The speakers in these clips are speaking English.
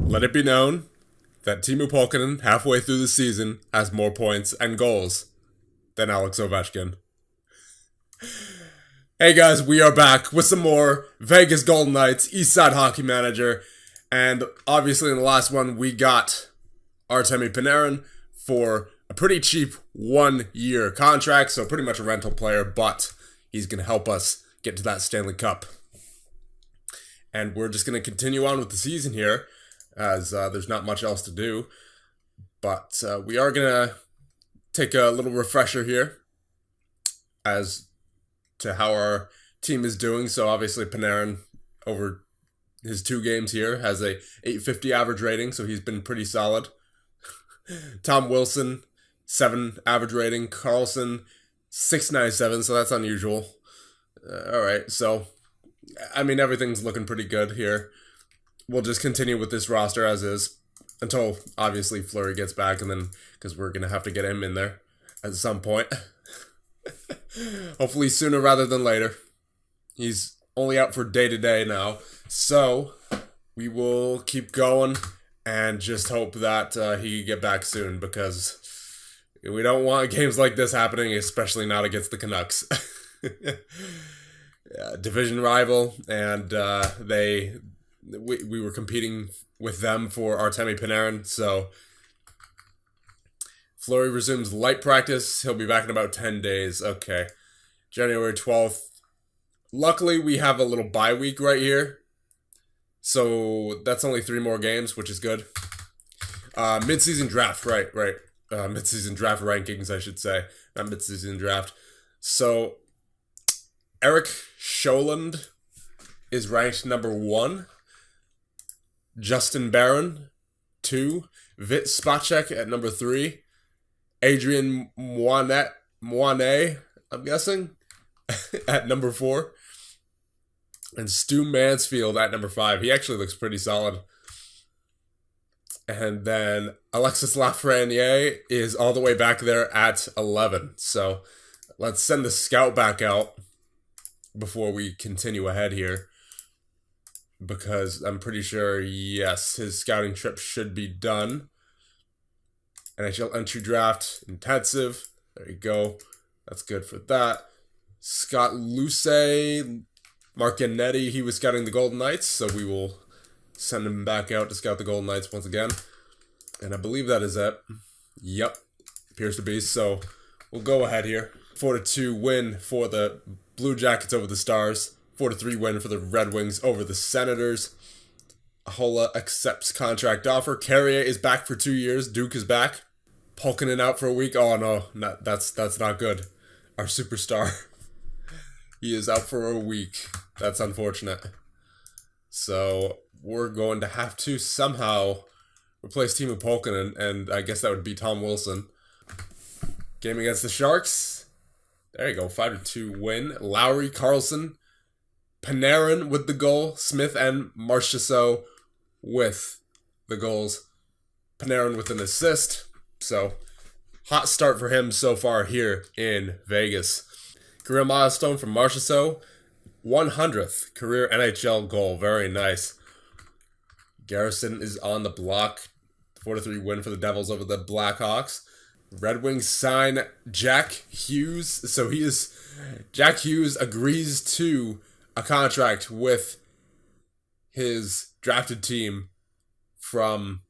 Let it be known that Teemu Pulkkinen, halfway through the season, has more points and goals than Alex Ovechkin. Hey guys, we are back with some more Vegas Golden Knights Eastside Hockey Manager. And obviously in the last one, we got Artemi Panarin for a pretty cheap 1-year contract. So pretty much a rental player, but he's going to help us get to that Stanley Cup. And we're just going to continue on with the season here, as there's not much else to do. But we are going to take a little refresher here as to how our team is doing. So obviously Panarin, over his 2 games here, has a 850 average rating, so he's been pretty solid. Tom Wilson, 7 average rating. Carlson, 697, so that's unusual. Alright, so I mean, everything's looking pretty good here. We'll just continue with this roster as is until, obviously, Fleury gets back, and then, because we're going to have to get him in there at some point. Hopefully sooner rather than later. He's only out for day-to-day now. So, we will keep going and just hope that he can get back soon, because we don't want games like this happening, especially not against the Canucks. Division rival, and we were competing with them for Artemi Panarin, so Fleury resumes light practice. He'll be back in about 10 days. Okay. January 12th. Luckily, we have a little bye week right here, so that's only 3 more games, which is good. Mid-season draft, right. Mid-season draft rankings, I should say. Not mid-season draft. So Eric Scholand is ranked number 1. Justin Barron, 2. Vit Spacek at number 3. Adrian Moinet, I'm guessing, at number 4. And Stu Mansfield at number 5. He actually looks pretty solid. And then Alexis Lafreniere is all the way back there at 11. So let's send the scout back out before we continue ahead here, because I'm pretty sure, yes, his scouting trip should be done. NHL entry draft intensive. There you go. That's good for that. Scott Luce Marcinetti, he was scouting the Golden Knights, so we will send him back out to scout the Golden Knights once again. And I believe that is it. Yep, appears to be. So we'll go ahead here. 4-2 win for the Blue Jackets over the Stars. 4-3 win for the Red Wings over the Senators. Ahola accepts contract offer. Carrier is back for 2 years. Duke is back. Pulkkinen out for a week. Oh no, that's not good. Our superstar. He is out for a week. That's unfortunate. So we're going to have to somehow replace Teemu Pulkkinen, and I guess that would be Tom Wilson. Game against the Sharks. There you go, 5-2 win. Lowry, Carlson, Panarin with the goal. Smith and Marchessault with the goals. Panarin with an assist. So, hot start for him so far here in Vegas. Career milestone for Marchessault. 100th career NHL goal. Very nice. Garrison is on the block. 4-3 win for the Devils over the Blackhawks. Red Wings sign Jack Hughes. So Jack Hughes agrees to a contract with his drafted team from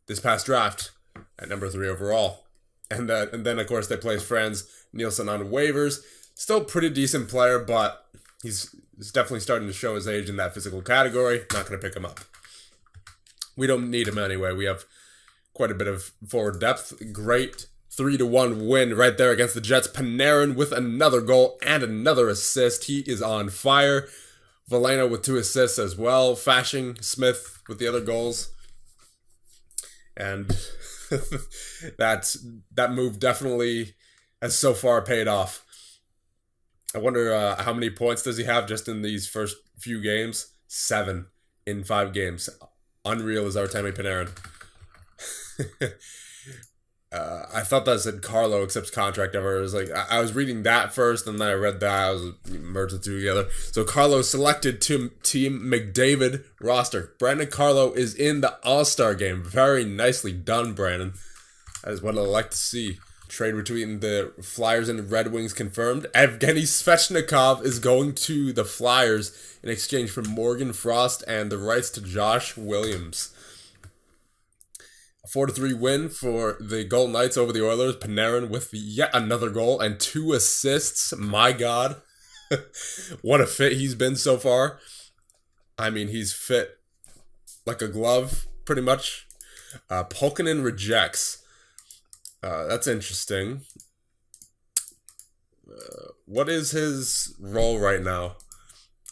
this past draft at number 3 overall. And then of course they place Franz Nielsen on waivers. Still pretty decent player, but he's definitely starting to show his age in that physical category. Not going to pick him up. We don't need him anyway. We have quite a bit of forward depth. Great 3-1 win right there against the Jets. Panarin with another goal and another assist. He is on fire. Veleno with 2 assists as well. Fashing Smith with the other goals. And that move definitely has so far paid off. I wonder how many points does he have just in these first few games? 7 in 5 games. Unreal is Artemi Panarin. I thought that said Carlo accepts contract ever. It was like I was reading that first, and then I read that. I was merged the two together. So Carlo selected to Team McDavid roster. Brandon Carlo is in the All-Star game. Very nicely done, Brandon. That is what I like to see. Trade between the Flyers and Red Wings confirmed. Evgeny Svechnikov is going to the Flyers in exchange for Morgan Frost and the rights to Josh Williams. A 4-3 win for the Golden Knights over the Oilers. Panarin with yet another goal and 2 assists. My God. What a fit he's been so far. I mean, he's fit like a glove, pretty much. Pulkkinen rejects. That's interesting. What is his role right now?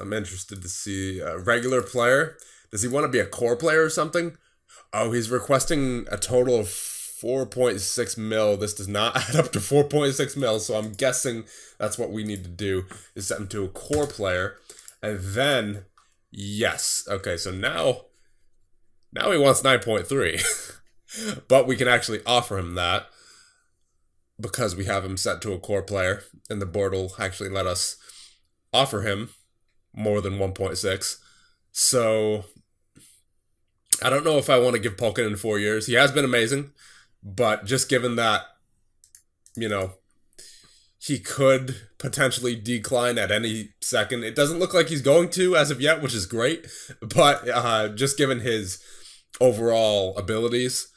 I'm interested to see. Regular player? Does he want to be a core player or something? Oh, he's requesting a total of 4.6 mil. This does not add up to 4.6 mil, so I'm guessing that's what we need to do, is set him to a core player. And then, yes. Okay, so now he wants 9.3. But we can actually offer him that because we have him set to a core player, and the board will actually let us offer him more than 1.6. So I don't know if I want to give Pulkkinen 4 years. He has been amazing, but just given that, he could potentially decline at any second. It doesn't look like he's going to as of yet, which is great. But just given his overall abilities,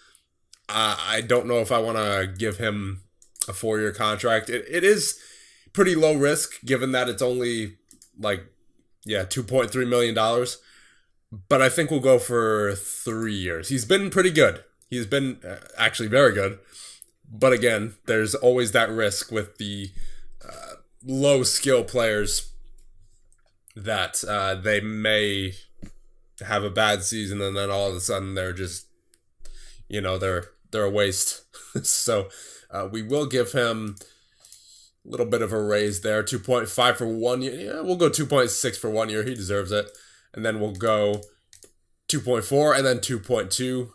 I don't know if I want to give him a 4-year contract. It is pretty low risk given that it's only $2.3 million. But I think we'll go for 3 years. He's been pretty good. He's been actually very good. But again, there's always that risk with the low skill players that they may have a bad season and then all of a sudden they're just, they're a waste. So we will give him a little bit of a raise there. 2.5 for 1 year. Yeah, we'll go 2.6 for 1 year. He deserves it. And then we'll go 2.4 and then 2.2.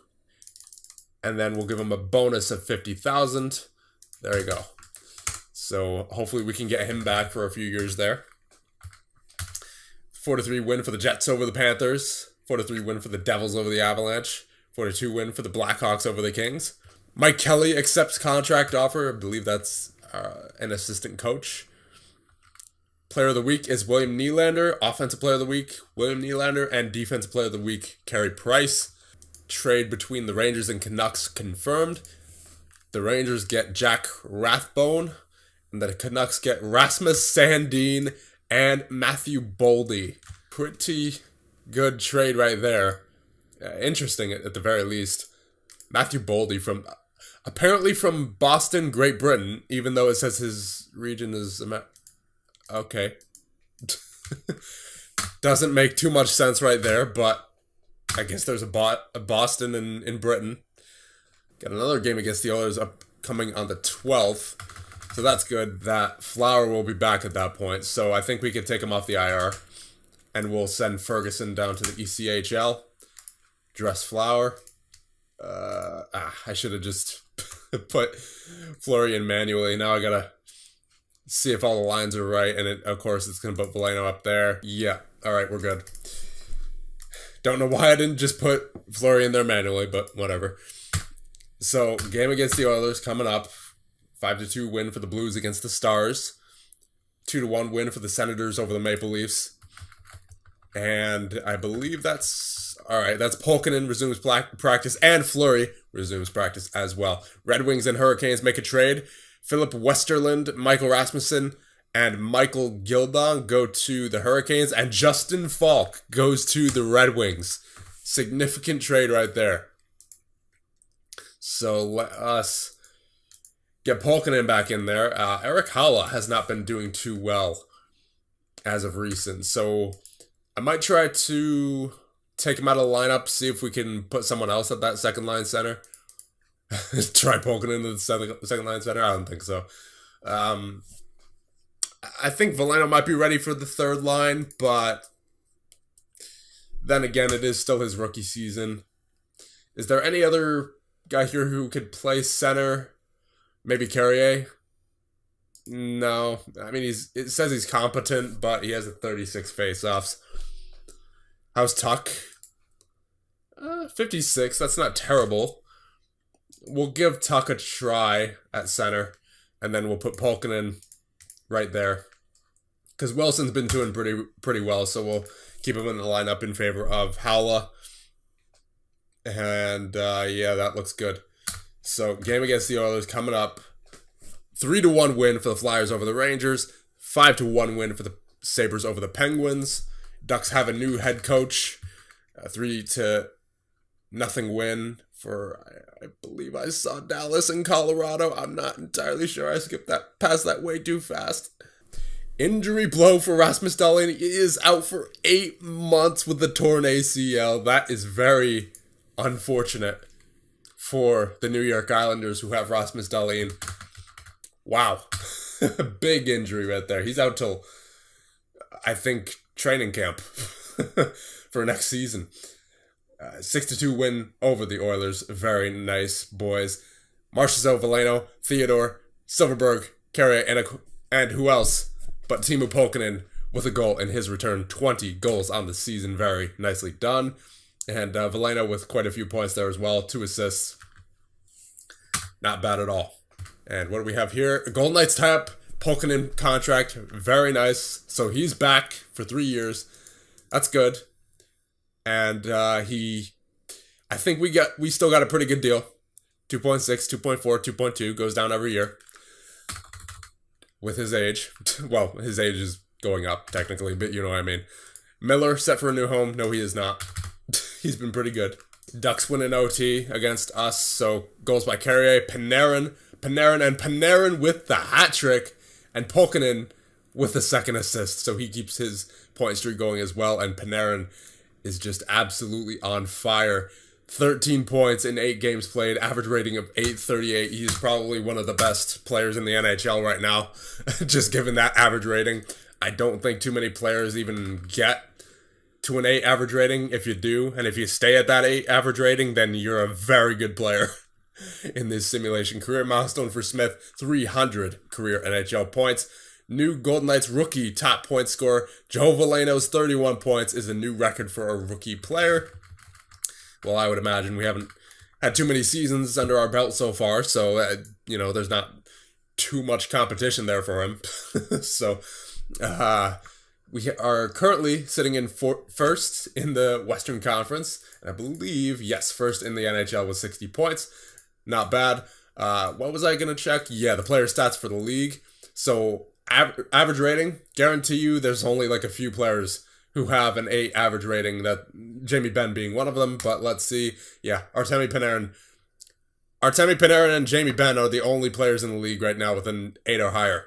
And then we'll give him a bonus of 50,000. There you go. So hopefully we can get him back for a few years there. 4-3 win for the Jets over the Panthers. 4-3 win for the Devils over the Avalanche. 4-2 win for the Blackhawks over the Kings. Mike Kelly accepts contract offer. I believe that's an assistant coach. Player of the Week is William Nylander. Offensive Player of the Week, William Nylander. And Defensive Player of the Week, Carey Price. Trade between the Rangers and Canucks confirmed. The Rangers get Jack Rathbone. And the Canucks get Rasmus Sandin and Matthew Boldy. Pretty good trade right there. Interesting at the very least. Matthew Boldy apparently from Boston, Great Britain, even though it says his region is... Okay. Doesn't make too much sense right there, but I guess there's a Boston in Britain. Got another game against the Oilers upcoming on the 12th. So that's good. That Flower will be back at that point. So I think we could take him off the IR. And we'll send Ferguson down to the ECHL. Dress Flower. I should have just put Fleury in manually. Now I gotta see if all the lines are right, and of course it's going to put Veleno up there. Yeah, alright, we're good. Don't know why I didn't just put Fleury in there manually, but whatever. So, game against the Oilers coming up. 5-2 win for the Blues against the Stars. 2-1 win for the Senators over the Maple Leafs. And I believe that's... Alright, that's Pulkkinen resumes practice, and Fleury resumes practice as well. Red Wings and Hurricanes make a trade. Philip Westerland, Michael Rasmussen, and Michael Gildon go to the Hurricanes, and Justin Falk goes to the Red Wings. Significant trade right there. So let us get Pulkkinen back in there. Eric Haula has not been doing too well as of recent, so I might try to take him out of the lineup, see if we can put someone else at that second line center. Try poking into the second line center? I don't think so. I think Veleno might be ready for the third line, but then again, it is still his rookie season. Is there any other guy here who could play center? Maybe Carrier. No, I mean it says he's competent, but he has a 36 faceoffs. How's Tuck? 56. That's not terrible. We'll give Tuck a try at center, and then we'll put Polkinen right there. Because Wilson's been doing pretty well, so we'll keep him in the lineup in favor of Howla. And yeah, that looks good. So game against the Oilers coming up. 3-1 win for the Flyers over the Rangers. 5-1 win for the Sabres over the Penguins. Ducks have a new head coach. 3-0 win for, I believe I saw Dallas and Colorado. I'm not entirely sure. I skipped past that way too fast. Injury blow for Rasmus Dahlin. He is out for 8 months with the torn ACL. That is very unfortunate for the New York Islanders who have Rasmus Dahlin. Wow. Big injury right there. He's out till, I think, training camp for next season. 6-2 win over the Oilers. Very nice, boys. Marchessault, Veleno, Theodore, Silverberg, Carrier, and who else but Timo Polkinen with a goal in his return. 20 goals on the season. Very nicely done. And Veleno with quite a few points there as well. 2 assists. Not bad at all. And what do we have here? Golden Knights tap. Polkinen contract. Very nice. So he's back for 3 years. That's good. And I think we still got a pretty good deal. 2.6, 2.4, 2.2 goes down every year. With his age. Well, his age is going up technically, but you know what I mean. Miller set for a new home. No, he is not. He's been pretty good. Ducks win an OT against us. So goals by Carrier, Panarin with the hat trick, and Polkinen with the second assist. So he keeps his point streak going as well. And Panarin is just absolutely on fire. 13 points in 8 games played, average rating of 838. He's probably one of the best players in the NHL right now, just given that average rating. I don't think too many players even get to an 8 average rating. If you do, and if you stay at that 8 average rating, then you're a very good player in this simulation. Career milestone for Smith, 300 career NHL points. New Golden Knights rookie top point scorer, Joe Veleno's 31 points is a new record for a rookie player. Well, I would imagine we haven't had too many seasons under our belt so far, so, there's not too much competition there for him. So, we are currently sitting in first in the Western Conference, and I believe, yes, first in the NHL with 60 points. Not bad. What was I going to check? Yeah, the player stats for the league. So, average rating, guarantee you there's only like a few players who have an 8 average rating, that Jamie Benn being one of them, but let's see. Yeah, Artemi Panarin and Jamie Benn are the only players in the league right now with an 8 or higher.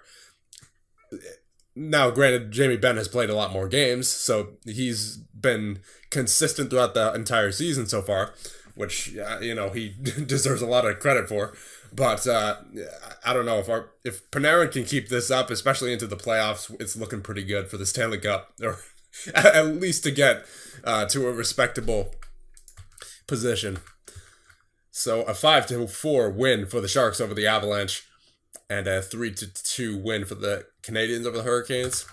Now, granted, Jamie Benn has played a lot more games, so he's been consistent throughout the entire season so far, which, he deserves a lot of credit for. But I don't know if Panarin can keep this up, especially into the playoffs. It's looking pretty good for the Stanley Cup, or at least to get to a respectable position. So a 5-4 win for the Sharks over the Avalanche, and a 3-2 win for the Canadiens over the Hurricanes.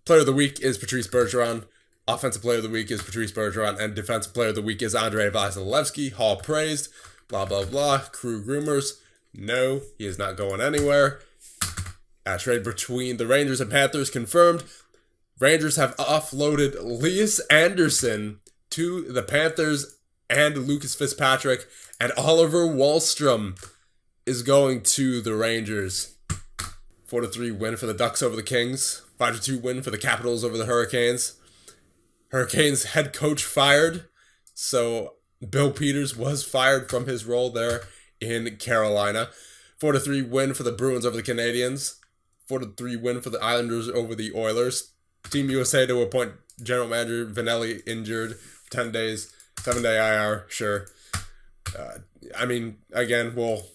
Player of the week is Patrice Bergeron. Offensive player of the week is Patrice Bergeron, and defensive player of the week is Andrei Vasilevsky. Hall praised. Blah, blah, blah. Crew groomers. No, he is not going anywhere. A trade between the Rangers and Panthers confirmed. Rangers have offloaded Elias Anderson to the Panthers and Lucas Fitzpatrick, and Oliver Wahlstrom is going to the Rangers. 4-3 win for the Ducks over the Kings. 5-2 win for the Capitals over the Hurricanes. Hurricanes head coach fired, so Bill Peters was fired from his role there in Carolina. 4-3 win for the Bruins over the Canadiens. 4-3 win for the Islanders over the Oilers. Team USA to appoint General Manager Vanelli injured for 10 days. 7-day IR, sure. Again, we'll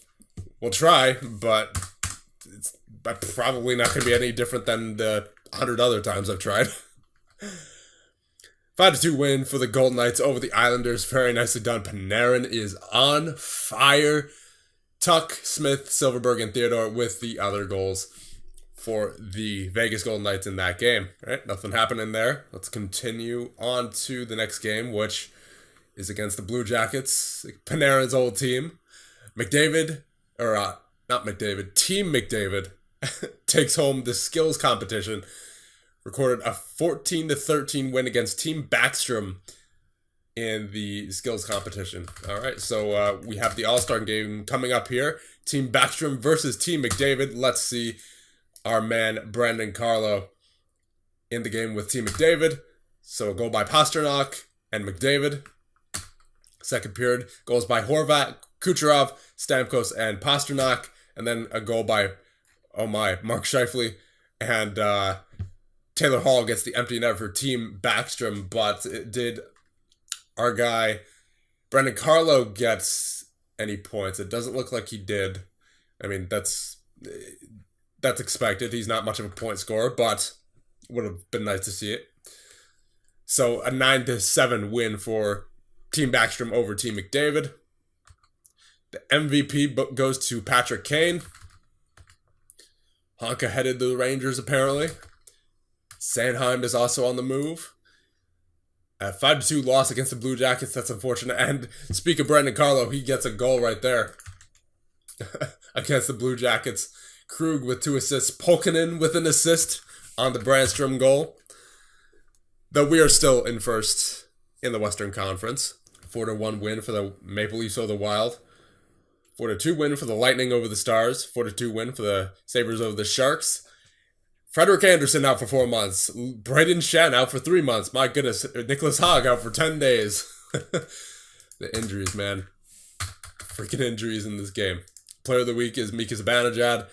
try, but it's probably not going to be any different than the 100 other times I've tried. 5-2 win for the Golden Knights over the Islanders. Very nicely done. Panarin is on fire. Tuck, Smith, Silverberg, and Theodore with the other goals for the Vegas Golden Knights in that game. All right, nothing happening there. Let's continue on to the next game, which is against the Blue Jackets, Panarin's old team. Team McDavid takes home the skills competition, recorded a 14-13 win against Team Backstrom in the skills competition. All right, so we have the All-Star game coming up here. Team Backstrom versus Team McDavid. Let's see our man Brandon Carlo in the game with Team McDavid. So a goal by Pasternak and McDavid. Second period, goals by Horvat, Kucherov, Stamkos, and Pasternak. And then a goal by, Mark Scheifele. And Taylor Hall gets the empty net for Team Backstrom. But did our guy Brandon Carlo gets any points? It doesn't look like he did. I mean, that's expected. He's not much of a point scorer, but would have been nice to see it. So a 9-7 win for Team Backstrom over Team McDavid. The MVP goes to Patrick Kane. Honka headed the Rangers, apparently. Sanheim is also on the move. A 5-2 loss against the Blue Jackets. That's unfortunate. And speak of Brandon Carlo, he gets a goal right there against the Blue Jackets. Krug with 2 assists. Polkinen with an assist on the Brandstrom goal. Though we are still in first in the Western Conference. 4-1 win for the Maple Leafs over the Wild. 4-2 win for the Lightning over the Stars. 4-2 win for the Sabres over the Sharks. Frederik Andersen out for 4 months. Braden Shen out for 3 months. My goodness. Nicholas Haag out for 10 days. The injuries, man. Freaking injuries in this game. Player of the week is Mika Zibanejad.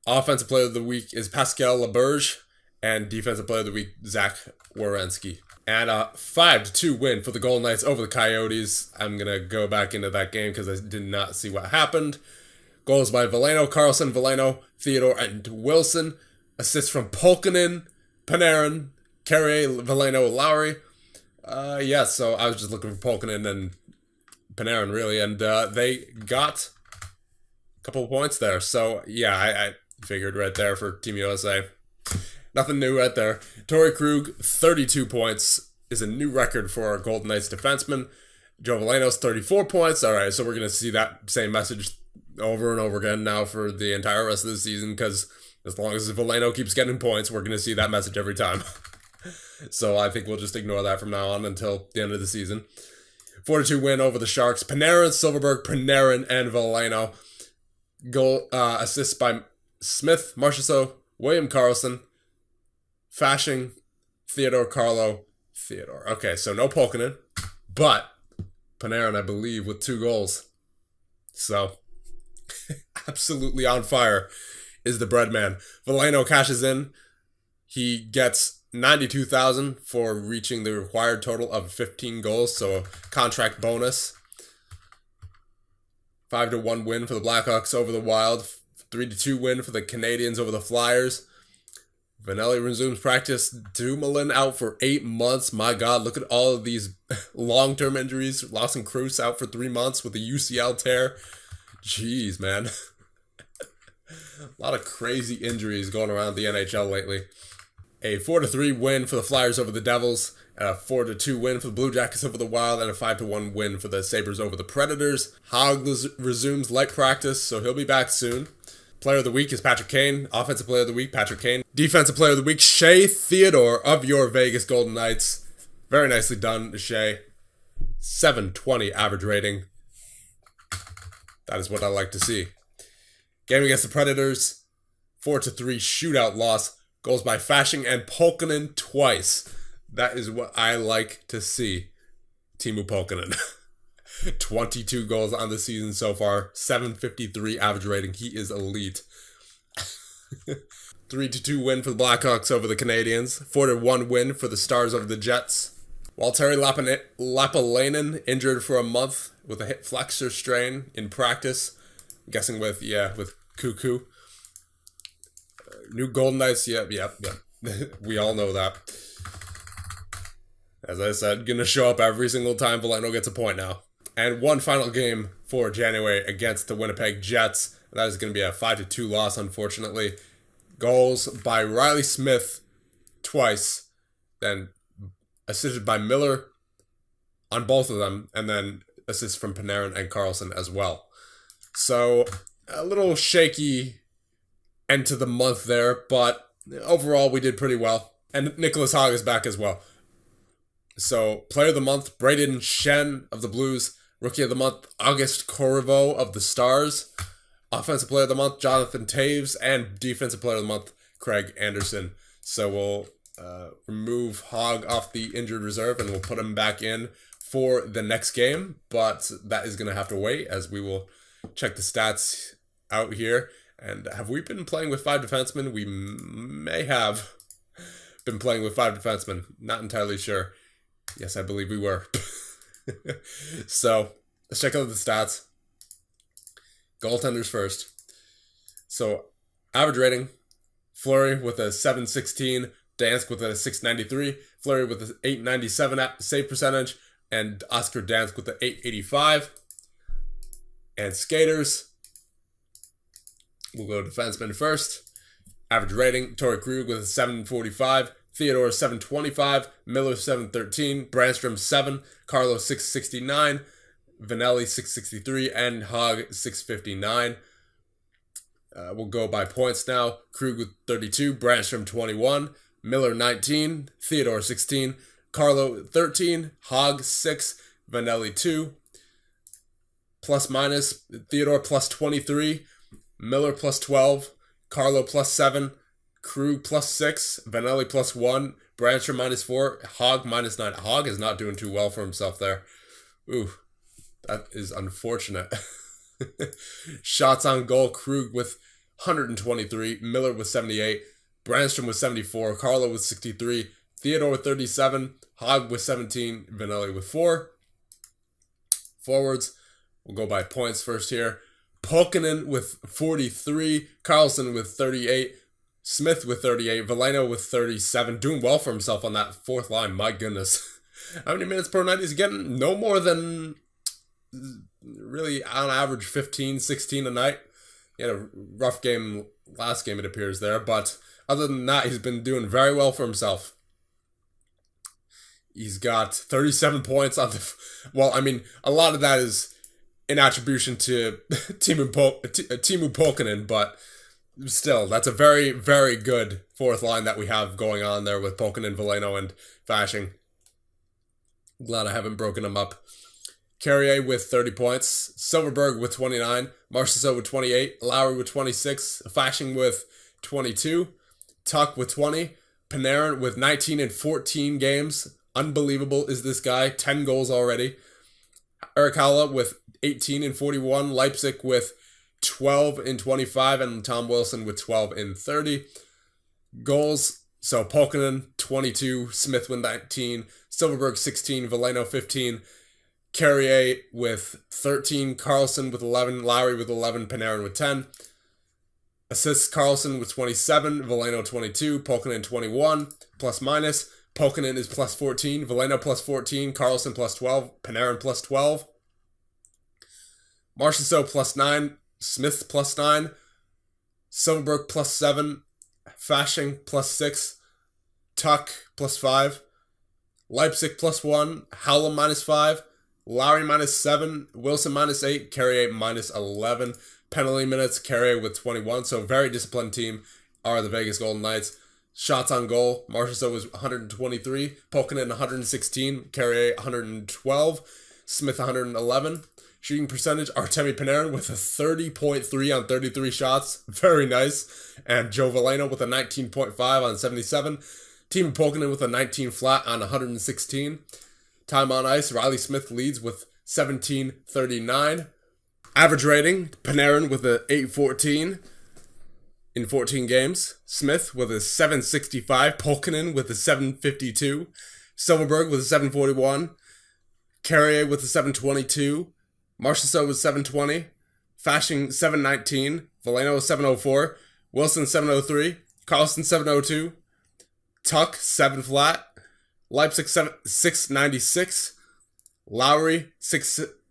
Offensive player of the week is Pascal Laberge. And defensive player of the week, Zach Werenski. And a 5-2 win for the Golden Knights over the Coyotes. I'm going to go back into that game because I did not see what happened. Goals by Veleno, Carlson, Veleno, Theodore, and Wilson. Assists from Polkinen, Panarin, Carrier, Veleno, Lowry. So I was just looking for Polkinen and Panarin, really. And they got a couple of points there. So, yeah, I figured right there for Team USA. Nothing new right there. Torrey Krug, 32 points, is a new record for our Golden Knights defenseman. Joe Veleno's 34 points. All right, so we're going to see that same message over and over again now for the entire rest of the season because as long as Veleno keeps getting points, we're going to see that message every time. So I think we'll just ignore that from now on until the end of the season. 4-2 win over the Sharks. Panarin, Silverberg, Panarin, and Veleno. Goal assists by Smith, Marchessault, William Karlsson, Fashing, Theodore, Carlo, Theodore. Okay, so no Polkinen, but Panarin, I believe, with 2 goals. So, absolutely on fire is the bread man. Veleno cashes in. He gets $92,000 for reaching the required total of 15 goals, so a contract bonus. 5-1 win for the Blackhawks over the Wild. 3-2 win for the Canadiens over the Flyers. Vanelli resumes practice. Dumoulin out for 8 months. My God, look at all of these long-term injuries. Lawson Cruz out for 3 months with a UCL tear. Jeez, man. A lot of crazy injuries going around the NHL lately. A 4-3 win for the Flyers over the Devils. A 4-2 win for the Blue Jackets over the Wild. And a 5-1 win for the Sabres over the Predators. Hughes resumes light practice, so he'll be back soon. Player of the week is Patrick Kane. Offensive player of the week, Patrick Kane. Defensive player of the week, Shea Theodore of your Vegas Golden Knights. Very nicely done, Shea. 720 average rating. That is what I like to see. Game against the Predators, 4-3 shootout loss. Goals by Fashing and Polkinen twice. That is what I like to see. Teemu Polkinen. 22 goals on the season so far. 753 average rating. He is elite. 3-2 win for the Blackhawks over the Canadiens. 4-1 win for the Stars over the Jets. Waltteri Lapalainen injured for a month with a hip flexor strain in practice. I'm guessing with Cuckoo. New Golden Knights, yep. We all know that. As I said, gonna show up every single time Veleno gets a point now. And one final game for January against the Winnipeg Jets. That is going to be a 5-2 loss, unfortunately. Goals by Riley Smith twice, then assisted by Miller on both of them, and then assists from Panarin and Carlson as well. So a little shaky end to the month there, but overall we did pretty well. And Nicholas Hogg is back as well. So player of the month, Braden Shen of the Blues. Rookie of the month, August Corriveau of the Stars. Offensive player of the month, Jonathan Taves. And defensive player of the month, Craig Anderson. So we'll remove Hogg off the injured reserve and we'll put him back in for the next game. But that is going to have to wait as we will check the stats out here. And have we been playing with 5 defensemen? We may have been playing with 5 defensemen. Not entirely sure. Yes, I believe we were. So, let's check out the stats. Goaltenders first. So, average rating. Fleury with a 716. Dansk with a 693. Fleury with an 897 save percentage. And Oscar Dansk with an 885. And skaters. We'll go defenseman first. Average rating. Torrey Krug with a 745. Theodore 725, Miller 713, Brandstrom 7, Carlos 669, Vanelli 663, and Hogg 659. We'll go by points now. Krug with 32, Brandstrom 21, Miller 19, Theodore 16, Carlo 13, Hogg 6, Vanelli 2. Plus minus, Theodore plus 23, Miller plus 12, Carlo plus 7, Krug plus 6, Vanelli plus 1, Brandstrom minus 4, Hogg minus 9. Hogg is not doing too well for himself there. Ooh, that is unfortunate. Shots on goal, Krug with 123, Miller with 78, Brandstrom with 74, Carlo with 63, Theodore with 37, Hogg with 17, Vanelli with 4. Forwards, we'll go by points first here. Pokinen with 43, Carlson with 38, Smith with 38, Veleno with 37, doing well for himself on that fourth line. My goodness. How many minutes per night he's getting? No more than, really, on average, 15, 16 a night. He had a rough game last game, it appears there, but other than that, he's been doing very well for himself. He's got 37 points on the... Well, I mean, a lot of that is in attribution to Teemu Pokinen, but... Still, that's a very, very good fourth line that we have going on there with Pokinen, Veleno, and Fasching. Glad I haven't broken them up. Carrier with 30 points. Silverberg with 29. Marchessault with 28. Lowry with 26. Fasching with 22. Tuck with 20. Panarin with 19 in 14 games. Unbelievable is this guy. 10 goals already. Erik Haula with 18 in 41. Leipzig with 12 in 25, and Tom Wilson with 12 in 30. Goals, so Pokinen 22, Smith with 19, Silverberg 16, Veleno 15, Carrier with 13, Carlson with 11, Lowry with 11, Panarin with 10. Assists, Carlson with 27, Veleno 22, Pokinen 21, plus minus. Pokinen is plus 14, Veleno plus 14, Carlson plus 12, Panarin plus 12. Marchessault plus 9, Smith plus 9, Silverberg plus 7, Fasching plus 6, Tuck plus 5, Leipzig plus 1, Haula minus 5, Lowry minus 7, Wilson minus 8, Carrier minus 11. Penalty minutes, Carrier with 21. So very disciplined team are the Vegas Golden Knights. Shots on goal, Marchessault was 123, Pokinen 116, Carrier 112, Smith 111. Shooting percentage, Artemi Panarin with a 30.3 on 33 shots. Very nice. And Joe Veleno with a 19.5 on 77. Team Pokinen with a 19 flat on 116. Time on ice, Riley Smith leads with 17.39. Average rating, Panarin with a 8.14 in 14 games. Smith with a 7.65. Pokinen with a 7.52. Silverberg with a 7.41. Carrier with a 7.22. Marchessault was 720, Fasching 719, Veleno was 704, Wilson 703, Carlson 702, Tuck 7 flat, Leipzig 696, Lowry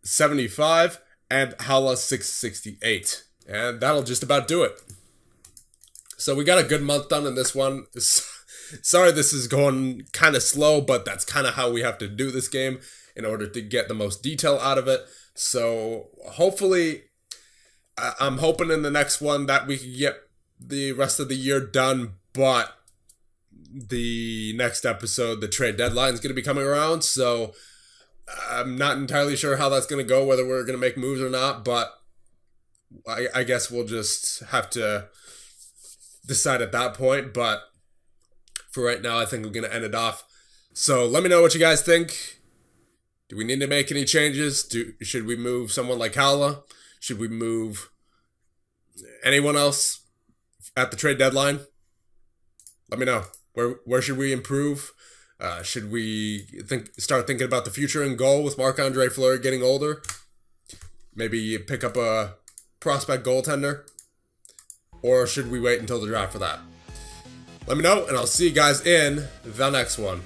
75, and Hala 668. And that'll just about do it. So we got a good month done in this one. Sorry this is going kind of slow, but that's kind of how we have to do this game in order to get the most detail out of it. So hopefully, I'm hoping in the next one that we can get the rest of the year done, but the next episode, the trade deadline is going to be coming around, so I'm not entirely sure how that's going to go, whether we're going to make moves or not, but I guess we'll just have to decide at that point. But for right now, I think we're going to end it off. So let me know what you guys think. Do we need to make any changes? Should we move someone like Hala? Should we move anyone else at the trade deadline? Let me know. Where should we improve? Should we start thinking about the future and goal with Marc-Andre Fleury getting older? Maybe pick up a prospect goaltender? Or should we wait until the draft for that? Let me know, and I'll see you guys in the next one.